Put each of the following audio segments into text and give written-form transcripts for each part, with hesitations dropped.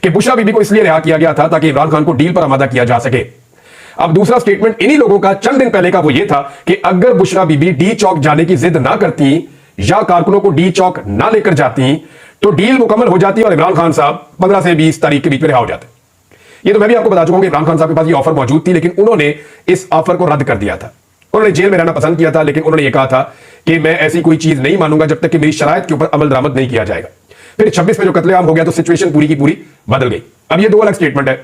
कि बुशरा बीबी को इसलिए रिहा किया गया था ताकि इमरान खान को डील पर आमादा किया जा सके। अब दूसरा स्टेटमेंट इन्हीं लोगों का चंद दिन पहले का वो ये था कि अगर बुशरा बीबी डी चौक जाने की जिद ना करती या कारकुनों को डी चौक ना लेकर जाती तो डील मुकम्मल हो जाती और इमरान खान साहब 15 से 20 तारीख के बीच में रिहा हो जाते। ये तो मैं भी आपको बता चुका हूं कि इमरान खान साहब के पास ये ऑफर मौजूद थी, लेकिन उन्होंने इस ऑफर को रद्द कर दिया था। उन्होंने जेल में रहना पसंद किया था, लेकिन उन्होंने ये कहा था कि मैं ऐसी कोई चीज नहीं मानूंगा जब तक कि मेरी शराइत के ऊपर अमल दरामद नहीं किया जाएगा। फिर 26 में जो कत्लेआम हो गया तो सिचुएशन पूरी की पूरी बदल गई। अब ये दो अलग स्टेटमेंट है।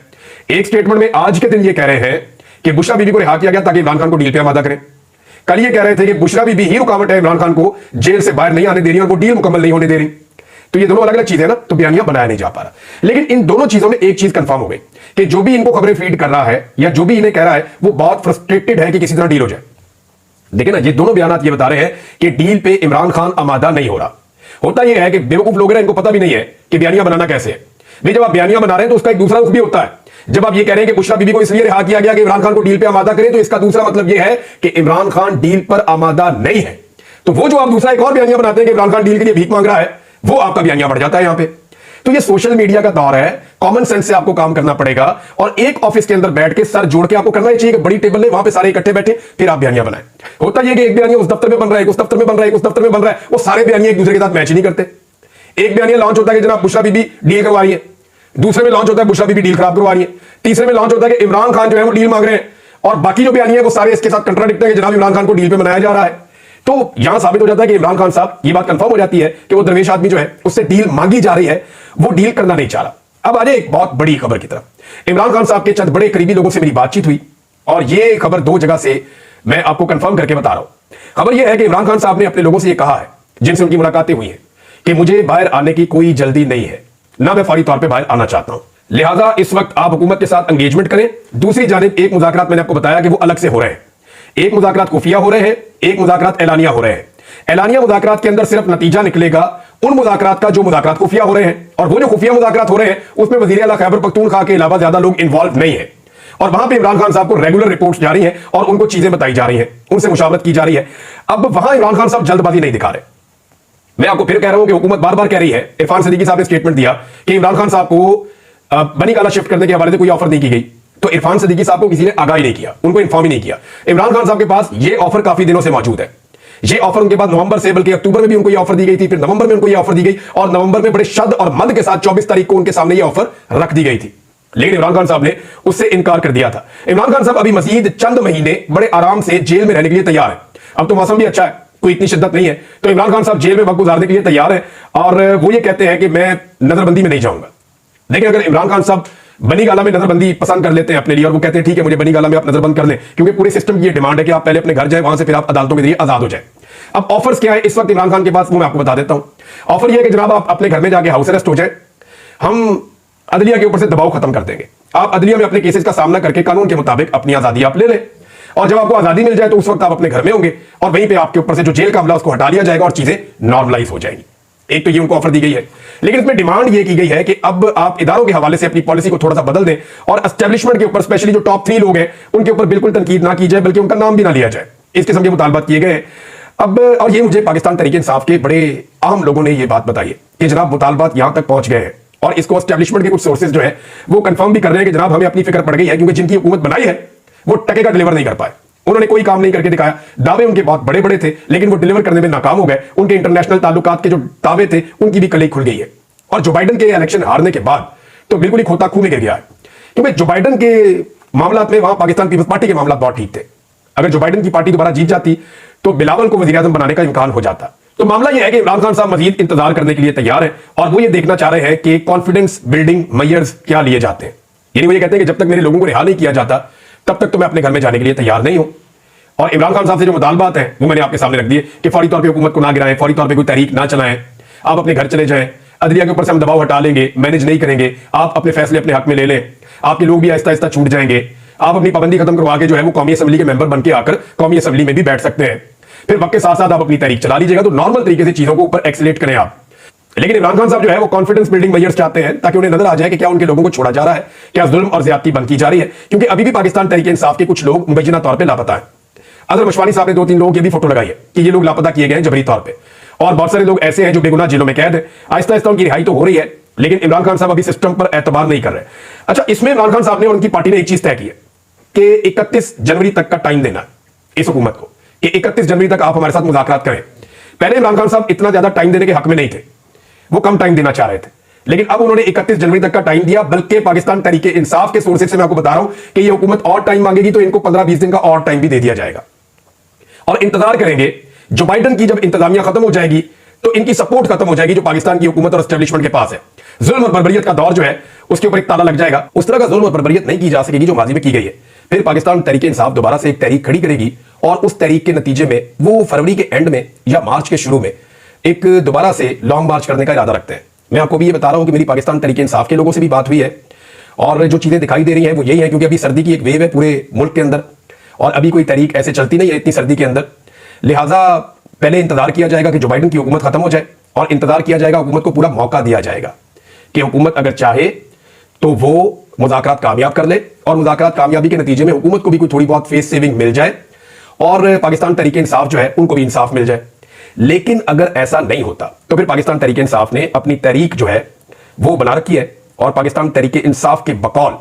एक स्टेटमेंट में आज के दिन ये कह रहे हैं कि बुशरा बीबी को रिहा किया गया ताकि इमरान खान को डील पे आमादा करें। कल ये कह रहे थे कि बुशरा बीबी ही रुकावट है, इमरान खान को जेल से बाहर नहीं आने दे रही और वो डील मुकम्मल नहीं होने दे रही। तो ये दोनों अलग अलग चीजें ना, तो बयानियां बनाया नहीं जा पा रहा। लेकिन इन दोनों चीजों में एक चीज कंफर्म हो गई कि जो भी इनको खबरें फीड कर रहा है या जो भी इन्हें कह रहा है वो बहुत फ्रस्ट्रेटेड है कि किसी तरह डील हो जाए। देखिए ना, ये दोनों बयानात ये बता रहे हैं कि डील पे इमरान खान आमादा नहीं हो रहा। होता यह है कि बेवकूफ लोग हैं, इनको पता भी नहीं है कि बयानियां बनाना कैसे है। भाई जब आप बयानियां बना रहे हैं तो उसका एक दूसरा रुख भी होता है। जब आप ये कह रहे हैं कि बुशरा बीबी को इसलिए रिहा किया गया कि इमरान खान को डील पे आमादा करें, तो इसका दूसरा मतलब यह है कि इमरान खान डील पर आमादा नहीं है। तो वो जो आप दूसरा एक और बयानिया बनाते हैं कि इमरान खान डील के लिए भीख मांग रहा है, वो आपका बयानिया बढ़ जाता है यहां पे। तो ये सोशल मीडिया का दौर है, कॉमन सेंस से आपको काम करना पड़ेगा और एक ऑफिस के अंदर बैठ के सर जोड़ के आपको करना ही चाहिए कि बड़ी टेबल है, वहां पे सारे इकट्ठे बैठे फिर आप बयानिया बनाएं। होता यह कि एक बयानिया उस दफ्तर में बन रहा है, उस दफ्तर में बन रहा है, उस दफ्तर में बन रहा है, वो सारे बयानिया एक दूसरे के साथ मैच नहीं करते। एक बयानिया लॉन्च होता है कि जनाब बुशरा बीबी डील करवा रही है, दूसरे में लॉन्च होता है बुशरा बीबी डील खराब करवा रही है, तीसरे में लॉन्च होता है कि इमरान खान जो है वो डील मांग रहे हैं, और बाकी जो बयानिया है वो सारे इसके साथ कंट्राडिक्ट है कि जनाब इमरान खान को डील पे बनाया जा रहा है। तो यहां साबित हो जाता है कि इमरान खान साहब, ये बात कंफर्म हो जाती है कि वो दरवेश आदमी जो है उससे डील मांगी जा रही है, वो डील करना नहीं चाह रहा। अब आ जाए एक बहुत बड़ी खबर की तरफ। इमरान खान साहब के चंद बड़े करीबी लोगों से मेरी बातचीत हुई और ये खबर दो जगह से मैं आपको कंफर्म करके बता रहा हूं। खबर यह है कि इमरान खान साहब ने अपने लोगों से यह कहा है जिनसे उनकी मुलाकातें हुई हैं कि मुझे बाहर आने की कोई जल्दी नहीं है, ना मैं फौरी तौर पर बाहर आना चाहता हूं, लिहाजा इस वक्त आप हुकूमत के साथ एंगेजमेंट करें। दूसरी जानिब एक मुज़ाकरात मैंने आपको बताया कि वो अलग से हो रहे हैं। एक मुज़ाकरात खुफिया हो रहे हैं, एक मुज़ाकरात एलानिया हो रहे हैं। एलानिया मुज़ाकरात के अंदर सिर्फ नतीजा निकलेगा उन मुज़ाकरात का जो मुज़ाकरात खुफिया हो रहे हैं, और वो जो खुफिया मुज़ाकरात हो रहे हैं उसमें वज़ीर आला खैबर पख्तूनख्वा के अलावा ज्यादा लोग इन्वॉल्व नहीं है, और वहां पे इमरान खान साहब को रेगुलर रिपोर्ट्स जारी हैं और उनको चीजें बताई जा रही हैं, उनसे मुशावरत की जा रही है। अब वहां इमरान खान साहब जल्दबाजी नहीं दिखा रहे। मैं आपको फिर कह रहा हूं कि हुकूमत बार बार कह रही है, इरफान सिद्दीकी साहब ने स्टेटमेंट दिया कि इमरान खान साहब को बनी गाला शिफ्ट करने के हवाले से कोई ऑफर नहीं की गई, तो इरफान सिद्दीकी साहब को किसी ने आगाही नहीं किया, उनको इन्फॉर्म ही नहीं किया। इमरान खान साहब के पास ये ऑफर काफी दिनों से मौजूद है। ये ऑफर उनके पास नवंबर से, बल्कि अक्टूबर में भी उनको ये ऑफर दी गई थी, फिर नवंबर में उनको ये ऑफर दी गई, और नवंबर में बड़े शद और मद के साथ 24 तारीख को उनके सामने ये ऑफर रख दी गई थी। लेकिन इमरान खान साहब ने उससे इनकार कर दिया था। इमरान खान साहब अभी मजीद चंद महीने बड़े आराम से जेल में रहने के लिए तैयार है। अब तो मौसम भी अच्छा है, कोई इतनी शिद्दत नहीं है, तो इमरान खान साहब जेल में वक्त गुजारने के लिए तैयार है, और वो ये कहते हैं कि मैं नजरबंदी में नहीं जाऊंगा। लेकिन अगर इमरान खान साहब बनी गाला में नजरबंदी पसंद कर लेते हैं अपने लिए, और वो कहते हैं ठीक है मुझे बनी गाला में आप नजरबंद कर लें, क्योंकि पूरे सिस्टम की ये डिमांड है कि आप पहले अपने घर जाए, वहां से फिर आप अदालतों के जरिए आजाद हो जाए। अब ऑफर्स क्या है इस वक्त इमरान खान के पास, वो मैं आपको बता देता हूं। ऑफर यह है कि जनाब आप अपने घर में जाके हाउस अरेस्ट हो जाए, हम अदलिया के ऊपर से दबाव खत्म कर देंगे, आप अदलिया में अपने केसेस का सामना करके कानून के मुताबिक अपनी आजादी आप ले लें, और जब आपको आजादी मिल जाए तो उस वक्त आप अपने घर में होंगे, और वहीं पे आपके ऊपर से जो जेल का हमला उसको हटा लिया जाएगा और चीजें नॉर्मलाइज हो जाएंगी। एक तो ये उनको ऑफर दी गई है, लेकिन इसमें डिमांड ये की गई है कि अब आप इदारों के हवाले से अपनी पॉलिसी को थोड़ा सा बदल दें, और एस्टेब्लिशमेंट के ऊपर स्पेशली जो टॉप 3 लोग हैं उनके ऊपर बिल्कुल तनकीद ना की जाए, बल्कि उनका नाम भी ना लिया जाए। इस किस्म के मुतालबात किए गए। अब और ये मुझे पाकिस्तान तहरीक इंसाफ के बड़े अहम लोगों ने ये बात बताई है कि जनाब मुतालबात यहां तक पहुंच गए हैं, और इसको एस्टेब्लिशमेंट के कुछ सोर्सेज जो है वो कंफर्म भी कर रहे हैं कि जनाब हमें अपनी फिक्र पड़ गई है, क्योंकि जिनकी हुकूमत बनाई है वो टके का डिलीवर नहीं कर पाए, उन्होंने कोई काम नहीं करके दिखाया। दावे उनके बहुत बड़े बड़े थे, लेकिन वो डिलीवर करने में नाकाम हो गए। उनके इंटरनेशनल ताल्लुकात के जो दावे थे उनकी भी कलई खुल गई है, और जो बाइडन के इलेक्शन हारने के बाद तो बिल्कुल ही खोता खूह में गिर गया है, क्योंकि जो बाइडन के मामला में वहां पाकिस्तान पीपल्स पार्टी के मामला बहुत ठीक थे। अगर जो बाइडन की पार्टी दोबारा जीत जाती तो बिलावल को वज़ीर आज़म बनाने का इम्कान हो जाता। तो मामला यह है कि इमरान खान साहब मजीद इंतजार करने के लिए तैयार है, और वो ये देखना चाह रहे हैं कि कॉन्फिडेंस बिल्डिंग मेजर्स क्या लिए जाते हैं। यानी वो ये कहते हैं कि जब तक मेरे लोगों को रिहा नहीं किया जाता तब तक तो मैं अपने घर में जाने के लिए तैयार नहीं हूं। और इमरान खान साहब से जो मुतालबात हैं वो मैंने आपके सामने रख दिए कि फौरी तौर पर हुकूमत को ना गिराएं, फौरी तौर पर कोई तहरीक ना चलाएं, आप अपने घर चले जाएं, अदलिया के ऊपर से हम दबाव हटा लेंगे, मैनेज नहीं करेंगे, आप अपने फैसले अपने हक में ले लें, आपके लोग भी आहिस्ता आहिस्ता छूट जाएंगे, आप अपनी पाबंदी खत्म करवा के जो है वो कौमी असेंबली के मेंबर बनकर आकर कौमी असेंबली में भी बैठ सकते हैं, फिर वक्त के साथ साथ आप अपनी तहरीक चला लीजिएगा। तो नॉर्मल तरीके से चीजों को ऊपर एक्सीलेट करें आप। लेकिन इमरान खान साहब जो है वो कॉन्फिडेंस बिल्डिंग मेजर्स चाहते हैं ताकि उन्हें नजर आ जाए कि क्या उनके लोगों को छोड़ा जा रहा है, क्या जुल्म और ज्यादती बंद की जा रही है, क्योंकि अभी भी पाकिस्तान तहरीक इंसाफ के कुछ लोग मुबैना तौर पर लापता है। अजहर मशवानी साहब ने 2-3 लोगों की भी फोटो लगाई है कि ये लोग लापता किए गए हैं जबरी तौर पे, और बहुत सारे लोग ऐसे हैं जो बेगुनाह जेलों में कैद है। आहिस्ता आहिस्ता उनकी रिहाई तो हो रही है, लेकिन इमरान खान साहब अभी सिस्टम पर एतबार नहीं कर रहे। अच्छा, इसमें इमरान खान साहब ने और उनकी पार्टी ने एक चीज तय की है कि 31 जनवरी तक का टाइम देना इस हुकूमत को कि 31 जनवरी तक आप हमारे साथ मुज़ाकरात करें। पहले इमरान खान साहब इतना ज्यादा टाइम देने के हक में नहीं थे, वो कम टाइम देना चाह रहे थे, लेकिन अब उन्होंने 31 जनवरी तक का टाइम दिया। बल्कि पाकिस्तान तहरीके इंसाफ के सोर्सेज से मैं आपको बता रहा हूं कि ये हुकूमत और टाइम मांगेगी तो इनको 15-20 दिन का और टाइम भी दे दिया जाएगा और इंतजार करेंगे। जो बाइडन की जब इंतजामिया खत्म हो जाएगी तो इनकी सपोर्ट खत्म हो जाएगी जो पाकिस्तान की हुकूमत और एस्टेब्लिशमेंट के पास है। जुल्म और बर्बरियत का दौर जो है उसके ऊपर एक ताला लग जाएगा। उस तरह का जुल्म और बर्बरियत नहीं की जा सकेगी जो माजी में की गई है। फिर पाकिस्तान तहरीके इंसाफ दोबारा से एक तहरीक खड़ी करेगी और उस तहरीक के नतीजे में वो फरवरी के एंड में या मार्च के शुरू में एक दोबारा से लॉन्ग मार्च करने का इरादा रखते हैं। मैं आपको भी ये बता रहा हूं कि मेरी पाकिस्तान तहरीके इंसाफ के लोगों से भी बात हुई है और जो चीजें दिखाई दे रही हैं वो यही है, क्योंकि अभी सर्दी की एक वेव है पूरे मुल्क के अंदर और अभी कोई तहरीक ऐसे चलती नहीं है इतनी सर्दी के अंदर। लिहाजा पहले इंतजार किया जाएगा कि जो बाइडन की हुकूमत खत्म हो जाए और इंतजार किया जाएगा, हुकूमत को पूरा मौका दिया जाएगा कि हुकूमत अगर चाहे तो वो मुज़ाकरात कामयाब कर ले और मुज़ाकरात कामयाबी के नतीजे में हुकूमत को भी कोई थोड़ी बहुत फेस सेविंग मिल जाए और पाकिस्तान तहरीके इंसाफ जो है उनको भी इंसाफ मिल जाए। लेकिन अगर ऐसा नहीं होता तो फिर पाकिस्तान तहरीके इंसाफ ने अपनी तहरीक जो है वो बना रखी है और पाकिस्तान तहरीके इंसाफ के बकौल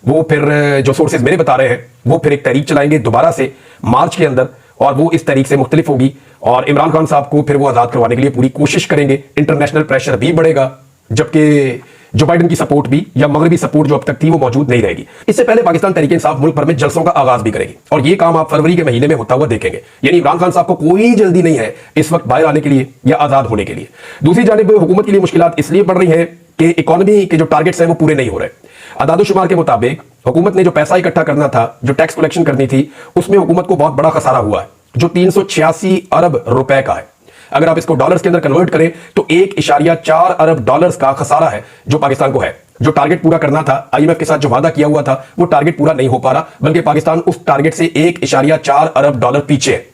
वो फिर जो सोर्सेज मेरे बता रहे हैं वो फिर एक तहरीक चलाएंगे दोबारा से मार्च के अंदर और वो इस तहरीक से मुख्तलिफ होगी और इमरान खान साहब को फिर वो आज़ाद करवाने के लिए पूरी कोशिश करेंगे। इंटरनेशनल प्रेशर भी बढ़ेगा जबकि जो बाइडन की सपोर्ट भी या मगरबी सपोर्ट जो अब तक थी वो मौजूद नहीं रहेगी। इससे पहले पाकिस्तान तहरीके इंसाफ मुल्क भर में जलसों का आगाज भी करेगी और ये काम आप फरवरी के महीने में होता हुआ देखेंगे। यानी इमरान खान साहब को कोई जल्दी नहीं है इस वक्त बाहर आने के लिए या आजाद होने के लिए। दूसरी जानिब हुकूमत के लिए मुश्किलात इसलिए बढ़ रही है कि इकोनॉमी के जो टारगेट्स हैं वो पूरे नहीं हो रहे। अदादोशुमार के मुताबिक हुकूमत ने जो पैसा इकट्ठा करना था, जो टैक्स कलेक्शन करनी थी, उसमें हुकूमत को बहुत बड़ा खसारा हुआ है जो 386 अरब रुपए का है। अगर आप इसको डॉलर्स के अंदर कन्वर्ट करें तो 1.4 अरब डॉलर्स का खसारा है जो पाकिस्तान को है। जो टारगेट पूरा करना था, आईएमएफ के साथ जो वादा किया हुआ था, वो टारगेट पूरा नहीं हो पा रहा, बल्कि पाकिस्तान उस टारगेट से 1.4 अरब डॉलर पीछे है।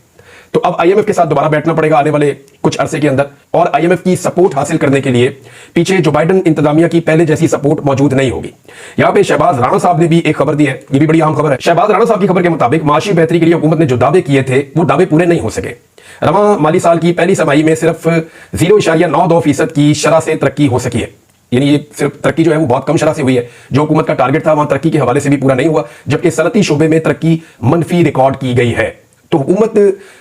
तो अब आईएमएफ के साथ दोबारा बैठना पड़ेगा आने वाले कुछ अरसे के अंदर और आईएमएफ की सपोर्ट हासिल करने के लिए पीछे जो बाइडन इंतजामिया की पहले जैसी सपोर्ट मौजूद नहीं होगी। यहां पे शहबाज राणा साहब ने भी एक खबर दी है, ये भी बड़ी अहम खबर है। शहबाज राणा साहब की खबर के मुताबिक माशी बेहतरी के लिए हुकूमत ने जो दावे किए थे वो दावे पूरे नहीं हो सके। रवां माली साल की पहली छमाही में सिर्फ 0.92% की शरह से तरक्की हो सकी है। यानी ये सिर्फ तरक्की जो है वो बहुत कम शरह से हुई है। जो हुकूमत का टारगेट था वहां तरक्की के हवाले से भी पूरा नहीं हुआ, जबकि सनती शोबे में तरक्की मनफी रिकॉर्ड की गई है। तो हुकूमत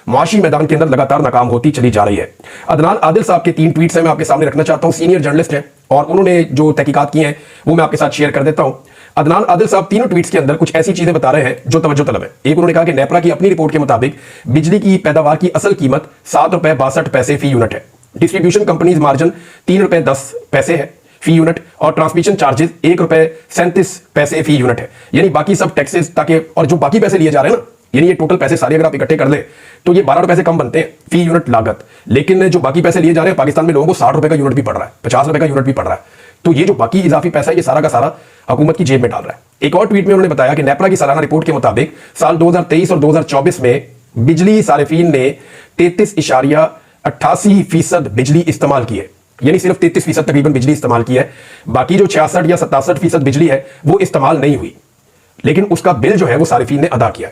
माशी मैदान के अंदर लगातार नाकाम होती चली जा रही है। अदनान आदिल साहब के 3 ट्वीट्स हैं, मैं आपके सामने रखना चाहता हूं। सीनियर जर्नलिस्ट हैं और उन्होंने जो तहकीकात की हैं वो मैं आपके साथ शेयर कर देता हूं। अदनान आदिल साहब तीनों ट्वीट्स के अंदर कुछ ऐसी चीजें बता रहे हैं जो तवज्जो तलब है। एक, उन्होंने कहा कि नेपरा की अपनी रिपोर्ट के मुताबिक बिजली की पैदावार की असल कीमत 7 रुपए 62 पैसे फी यूनिट है। डिस्ट्रीब्यूशन कंपनीज मार्जिन 3 रुपए 10 पैसे है फी यूनिट और ट्रांसमिशन चार्जेस 1 रुपए 37 पैसे फी यूनिट है। यानी बाकी सब टैक्सेस ताकि और जो बाकी पैसे लिए जा रहे हैं ना, यानी ये टोटल पैसे सारे अगर आप इकट्ठे कर लें तो ये 12 रुपए से कम बनते हैं फी यूनिट लागत। लेकिन जो बाकी पैसे लिए जा रहे हैं पाकिस्तान में लोगों को 60 रुपए का यूनिट भी पड़ रहा है, 50 रुपए का यूनिट भी पड़ रहा है। तो ये जो बाकी इजाफी पैसा है ये सारा का सारा हुकूमत की जेब में डाल रहा है। एक और ट्वीट में उन्होंने बताया कि नेपरा की सालाना रिपोर्ट के मुताबिक साल 2023 और 2024 में बिजली सारिफीन ने 33.88% बिजली इस्तेमाल की है। यानी सिर्फ 33% तकरीबन बिजली इस्तेमाल की है, बाकी जो 66 या 67% बिजली है वो इस्तेमाल नहीं हुई, लेकिन उसका बिल जो है वो सारिफीन ने अदा किया।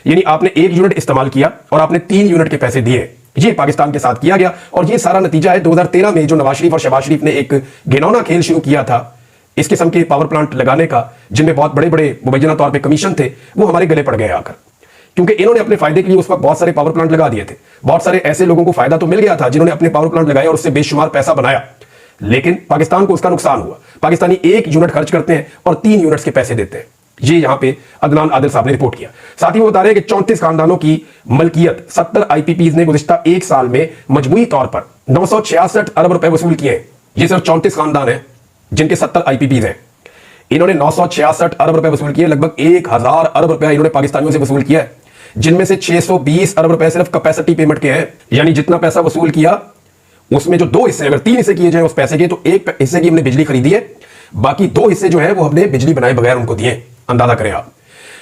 यानी आपने 1 यूनिट इस्तेमाल किया और आपने 3 यूनिट के पैसे दिए। ये पाकिस्तान के साथ किया गया और ये सारा नतीजा है 2013 में जो नवाज शरीफ और शहबाज शरीफ ने एक घिनौना खेल शुरू किया था इस किस्म के पावर प्लांट लगाने का, जिनमें बहुत बड़े बड़े मुबैना तौर पे कमीशन थे, वो हमारे गले पड़ गए आकर, क्योंकि इन्होंने अपने फायदे के लिए उस वक्त बहुत सारे पावर प्लांट लगा दिए थे। बहुत सारे ऐसे लोगों को फायदा तो मिल गया था जिन्होंने अपने पावर प्लांट लगाए और उससे बेशुमार पैसा बनाया, लेकिन पाकिस्तान को उसका नुकसान हुआ। पाकिस्तानी 1 यूनिट खर्च करते हैं और 3 यूनिट्स के पैसे देते हैं। ये यहां पे अदनान आदिल साहब ने रिपोर्ट किया। साथ ही वो बता रहे हैं कि 34 खानदानों की मलकियत 70 आईपीपीज ने गुज़िश्ता 1 साल में मजमूई तौर पर 966 अरब रुपए वसूल किए हैं। ये सिर्फ 34 खानदान हैं जिनके 70 आईपीपीज हैं। इन्होंने 966 अरब रुपए वसूल किए, लगभग 1000 अरब रुपए इन्होंने पाकिस्तानियों से वसूल किया है, जिनमें से 620 अरब रुपए सिर्फ कैपेसिटी पेमेंट के हैं। यानी जितना पैसा वसूल किया उसमें जो 2 हिस्से, अगर 3 हिस्से किए जाए उस पैसे के, तो 1 हिस्से की हमने बिजली खरीदी है, बाकी 2 हिस्से जो है वो हमने बिजली बनाए बगैर उनको दिए। अंदाजा करें आप,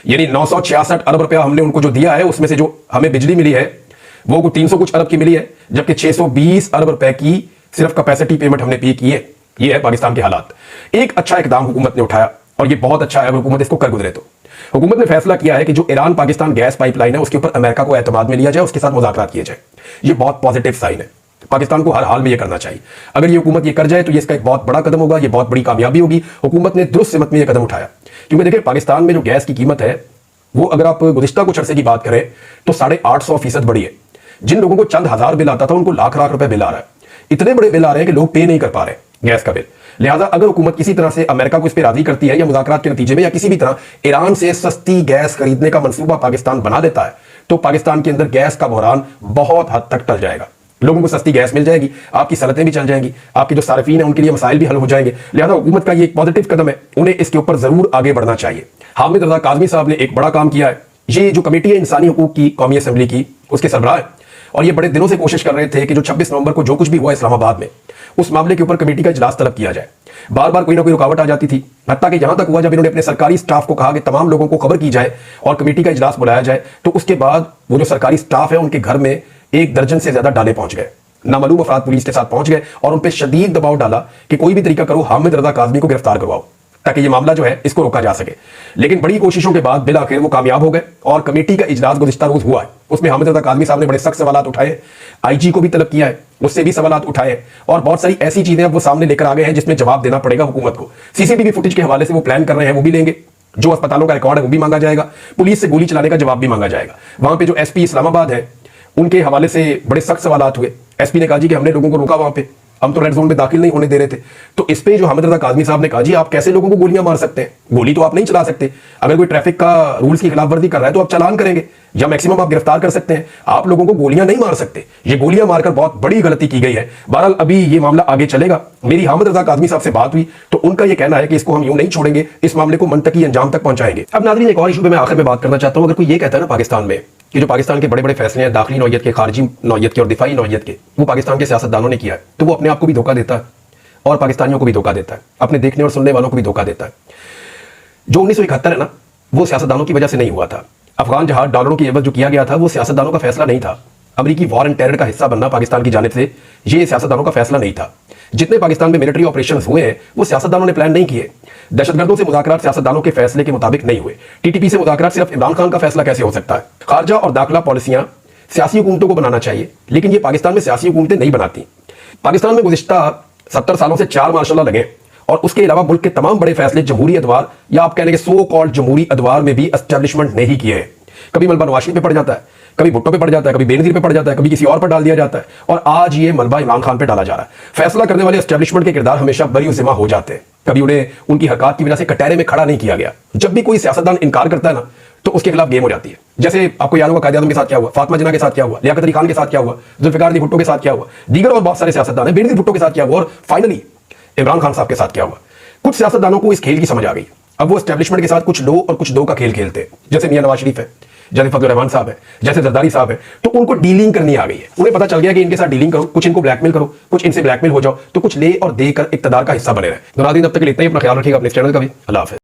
यानी 966 अरब रुपया हमने उनको जो दिया है उसमें से जो हमें बिजली मिली है वो 300 कुछ अरब की मिली है, जबकि 620 अरब रुपए की सिर्फ कैपेसिटी पेमेंट हमने पे की है। ये है पाकिस्तान के हालात। एक अच्छा इकदाम हुकूमत ने उठाया और ये बहुत अच्छा है अगर हुकूमत इसको कर गुजरे तो। हुकूमत ने फैसला किया है कि जो ईरान पाकिस्तान गैस पाइपलाइन है उसके ऊपर अमेरिका को एतमाद में लिया जाए, उसके साथ मुज़ाकरात किए जाए। ये बहुत पॉजिटिव साइन है। पाकिस्तान को हर हाल में यह करना चाहिए। अगर ये हुकूमत ये कर जाए तो ये इसका एक बहुत बड़ा कदम होगा, ये बहुत बड़ी कामयाबी होगी। हुकूमत ने दुरुस्त सिमत में यह कदम उठाया, क्योंकि देखिए पाकिस्तान में जो गैस की कीमत है वो अगर आप गुज़िश्ता कुछ अरसे की बात करें तो 850% बढ़ी है। जिन लोगों को चंद हजार बिल आता था उनको लाख लाख रुपए बिल आ रहा है। इतने बड़े बिल आ रहे हैं कि लोग पे नहीं कर पा रहे गैस का बिल। लिहाजा अगर हुकूमत किसी तरह से अमेरिका को इस पर राजी करती है या मुज़ाकरात के नतीजे में या किसी भी तरह ईरान से सस्ती गैस खरीदने का मंसूबा पाकिस्तान बना देता है तो पाकिस्तान के अंदर गैस का बहरान बहुत हद तक टल जाएगा। लोगों को सस्ती गैस मिल जाएगी, आपकी सनतें भी चल जाएंगी, आपके जो सार्फिन है उनके लिए मसाइल भी हल हो जाएंगे। लिहाजा हुकूमत का ये एक पॉजिटिव कदम है, उन्हें इसके ऊपर जरूर आगे बढ़ना चाहिए। हामिद रजा काज़मी साहब ने एक बड़ा काम किया है। ये जो कमेटी है इंसानी हकूक की कौमी असम्बली की, उसके सरबराह है और ये बड़े दिनों से कोशिश कर रहे थे कि जो 26 नवंबर को जो कुछ भी हुआ इस्लामाबाद में उस मामले के ऊपर कमेटी का इजलास तलब किया जाए। बार बार कोई ना कोई रुकावट आ जाती थी, हत्ता कि यहां तक हुआ जब इन्होंने अपने सरकारी स्टाफ को कहा कि तमाम लोगों को खबर की जाए और कमेटी का इजलास बुलाया जाए, तो उसके बाद वो जो सरकारी स्टाफ है उनके घर में 1 दर्जन से ज्यादा डाले पहुंच गए। नामालूम अफराद पुलिस के साथ पहुंच गए और उन पर शदीद दबाव डाला कि कोई भी तरीका करो हामिद रजा काज़मी को गिरफ्तार करवाओ ताकि ये मामला जो है इसको रोका जा सके। लेकिन बड़ी कोशिशों के बाद बिल आखिर वो कामयाब हो गए और कमेटी का इजलास गुज़िश्ता रोज हुआ है। उसमें हामिद रजा काज़मी साहब ने बड़े सख्त सवाल उठाए, आईजी को भी तलब किया है, उससे भी सवाल उठाए और बहुत सारी ऐसी चीजें अब वो सामने लेकर आ गए हैं जिसमें जवाब देना पड़ेगा हुकूमत को। सीसीटीवी फुटेज के हवाले से वो प्लान कर रहे हैं, वो भी लेंगे। जो अस्पतालों का रिकॉर्ड है वो भी मांगा जाएगा, पुलिस से गोली चलाने का जवाब भी मांगा जाएगा। वहां पे जो एसपी इस्लामाबाद है उनके हवाले से बड़े सख्त सवाल हुए। एसपी ने कहा जी कि हमने लोगों को रोका, वहां पे हम तो रेड जोन में दाखिल नहीं होने दे रहे थे। तो इस पे जो हामिद रजा काज़मी साहब ने कहा जी आप कैसे लोगों को गोलियां मार सकते हैं, गोली तो आप नहीं चला सकते। अगर कोई ट्रैफिक का रूल्स की खिलाफवर्जी कर रहा है तो आप चालान करेंगे या मैक्सिमम आप गिरफ्तार कर सकते हैं, आप लोगों को गोलियां नहीं मार सकते। ये गोलियां मारकर बहुत बड़ी गलती की गई है। बहरहाल अभी ये मामला आगे चलेगा। मेरी हामिद रजा काज़मी साहब से बात हुई तो उनका यह कहना है कि इसको हम यूं नहीं छोड़ेंगे, इस मामले को मंतकी अंजाम तक पहुंचाएंगे। अब नाज़रीन एक और इशू पे मैं आखिर में बात करना चाहता हूं। अगर कोई ये कहता है ना पाकिस्तान में कि जो पाकिस्तान के बड़े बड़े फैसले हैं दाखिली नौयत के, खारजी नौयत के और दिफाई नौयत के, वो पाकिस्तान के सियासतदानों ने किया है, तो वो अपने आप को भी धोखा देता है और पाकिस्तानियों को भी धोखा देता है, अपने देखने और सुनने वालों को भी धोखा देता है। जो 1971 है ना, वो सियासतदानों की वजह से नहीं हुआ था। अफगान जहाज डॉलरों की एवज जो किया गया था वो सियासतदानों का फैसला नहीं था। अमेरिकी वॉर एंड टेरर का हिस्सा बनना पाकिस्तान की जानिब से ये सियासतदानों का फैसला नहीं था। जितने पाकिस्तान में मिलिट्री ऑपरेशंस हुए हैं वो सियासतदानों ने प्लान नहीं किए। दहशतगर्दों से मुज़ाकरात सियासतदानों के फैसले के मुताबिक नहीं हुए। टीटीपी से मुज़ाकरात सिर्फ इमरान खान का फैसला कैसे हो सकता है? खारजा और दाखिला पॉलिसियां सियासी हुकूमतों को बनाना चाहिए, लेकिन ये पाकिस्तान में सियासी हुकूमतें नहीं बनाती। पाकिस्तान में गुज़िश्ता 70 सालों से 4 मार्शल लगे और उसके अलावा मुल्क के तमाम बड़े फैसले जमहूरी अदवार या आप कहने के सो कॉल्ड जमहूरी अदवार में भी एस्टेब्लिशमेंट नहीं किए हैं। कभी मलबा नवाज शरीफ पे पड़ जाता है, कभी भुट्टो पे पड़ जाता है, कभी बेनजीर पे पड़ जाता है, कभी किसी और पर डाल दिया जाता है और आज ये मलबा इमरान खान पे डाला जा रहा है। फैसला करने वाले एस्टेब्लिशमेंट के किरदार हमेशा बरी ज़िम्मा हो जाते हैं। कभी उन्हें उनकी हरकत की वजह से कटहरे में खड़ा नहीं किया गया। जब भी कोई सियासतदान इनकार करता है ना तो उसके खिलाफ गेम हो जाती है। जैसे आपको याद होगा कायद-ए-आज़म के साथ क्या हुआ, फातिमा जिन्ना के साथ क्या हुआ, लियाकत अली खान के साथ क्या हुआ, जुल्फ़िकार अली भुट्टो के साथ क्या हुआ, दीगर और बहुत सारे सियासतदान हैं, बेनजीर भुट्टो के साथ क्या हुआ और फाइनली इमरान खान साहब के साथ क्या हुआ। कुछ सियासतदानों को इस खेल की समझ आ गई। अब वो एस्टेब्लिशमेंट के साथ कुछ लो और कुछ दो का खेल खेलते हैं। जैसे मियां नवाज शरीफ है, जैसे फजलुर रहमान साहब है, जैसे जरदारी साहब है, तो उनको डीलिंग करनी आ गई है। उन्हें पता चल गया कि इनके साथ डीलिंग करो, कुछ इनको ब्लैकमेल करो, कुछ इनसे ब्लैकमेल हो जाओ, तो कुछ ले और देकर इक्तदार का हिस्सा बने रहे। नाज़रीन अब तक के लिए इतना ही। अपना ख्याल रखिएगा, अपने चैनल का भी। अल्लाह हाफ़िज़।